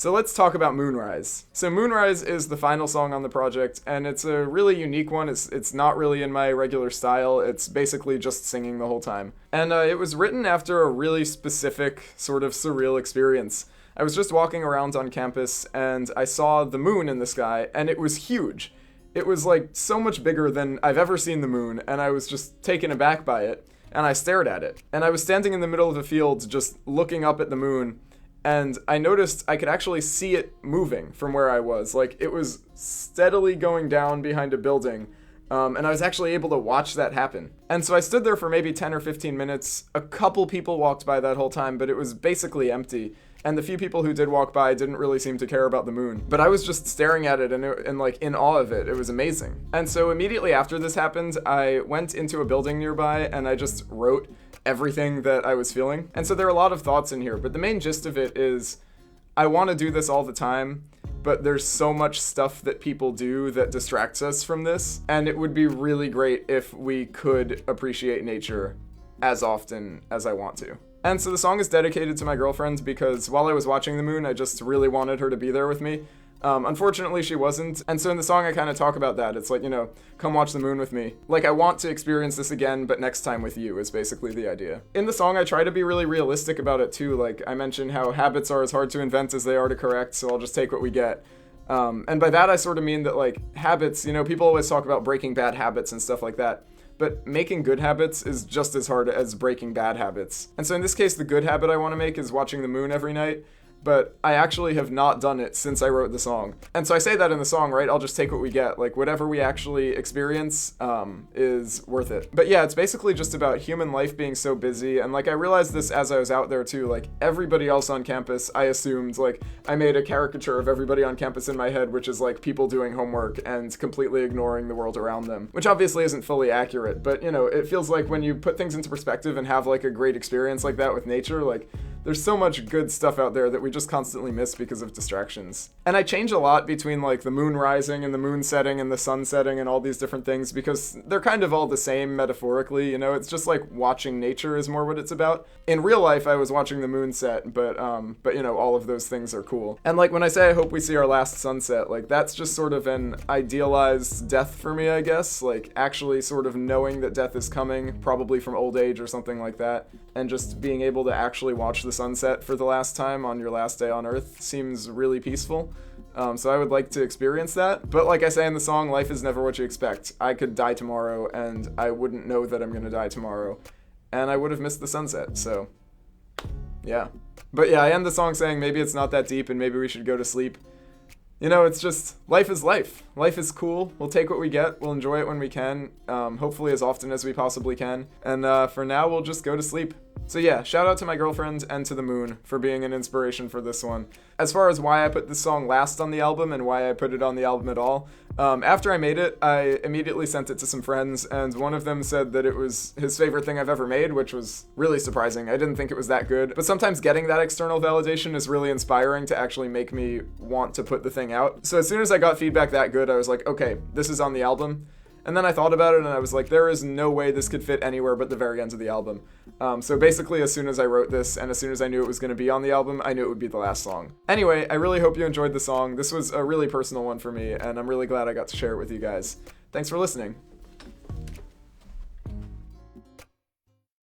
So let's talk about Moonrise. So Moonrise is the final song on the project, and it's a really unique one. It's not really in my regular style. It's basically just singing the whole time. And it was written after a really specific, sort of surreal experience. I was just walking around on campus, and I saw the moon in the sky, and it was huge. It was like so much bigger than I've ever seen the moon, and I was just taken aback by it, and I stared at it. And I was standing in the middle of a field just looking up at the moon, and I noticed I could actually see it moving from where I was. Like, it was steadily going down behind a building, and I was actually able to watch that happen. And so I stood there for maybe 10 or 15 minutes. A couple people walked by that whole time, but it was basically empty. And the few people who did walk by didn't really seem to care about the moon. But I was just staring at it and like in awe of it. It was amazing. And so immediately after this happened, I went into a building nearby and I just wrote everything that I was feeling. And so there are a lot of thoughts in here, but the main gist of it is I want to do this all the time, but there's so much stuff that people do that distracts us from this. And it would be really great if we could appreciate nature as often as I want to. And so the song is dedicated to my girlfriend because while I was watching the moon, I just really wanted her to be there with me. Unfortunately, she wasn't. And so in the song, I kind of talk about that. It's like, come watch the moon with me. Like, I want to experience this again, but next time with you is basically the idea. In the song, I try to be really realistic about it too. Like, I mentioned how habits are as hard to invent as they are to correct, so I'll just take what we get. And by that, I sort of mean that, like, habits, people always talk about breaking bad habits and stuff like that. But making good habits is just as hard as breaking bad habits. And so in this case, the good habit I want to make is watching the moon every night. But I actually have not done it since I wrote the song. And so I say that in the song, right? I'll just take what we get. Like, whatever we actually experience is worth it. But yeah, it's basically just about human life being so busy. And like, I realized this as I was out there too. Like, everybody else on campus, I assumed, like, I made a caricature of everybody on campus in my head, which is like people doing homework and completely ignoring the world around them. Which obviously isn't fully accurate. But, it feels like when you put things into perspective and have like a great experience like that with nature, like, there's so much good stuff out there that we just constantly miss because of distractions. And I change a lot between like the moon rising and the moon setting and the sun setting and all these different things because they're kind of all the same metaphorically, it's just like watching nature is more what it's about. In real life, I was watching the moon set, but all of those things are cool. And like when I say I hope we see our last sunset, like that's just sort of an idealized death for me, I guess, like actually sort of knowing that death is coming, probably from old age or something like that, and just being able to actually watch the sunset for the last time on your last day on Earth seems really peaceful. So I would like to experience that. But like I say in the song, life is never what you expect. I could die tomorrow and I wouldn't know that I'm going to die tomorrow. And I would have missed the sunset, so yeah. But yeah, I end the song saying maybe it's not that deep and maybe we should go to sleep. It's just, life is life. Life is cool. We'll take what we get. We'll enjoy it when we can. Hopefully as often as we possibly can. And for now, we'll just go to sleep. So yeah, shout out to my girlfriend and to the moon for being an inspiration for this one. As far as why I put this song last on the album and why I put it on the album at all, after I made it, I immediately sent it to some friends, and one of them said that it was his favorite thing I've ever made, which was really surprising. I didn't think it was that good, but sometimes getting that external validation is really inspiring to actually make me want to put the thing out. So as soon as I got feedback that good, I was like, okay, this is on the album. And then I thought about it and I was like, there is no way this could fit anywhere but the very end of the album. So basically, as soon as I wrote this and as soon as I knew it was going to be on the album, I knew it would be the last song. Anyway, I really hope you enjoyed the song. This was a really personal one for me, and I'm really glad I got to share it with you guys. Thanks for listening.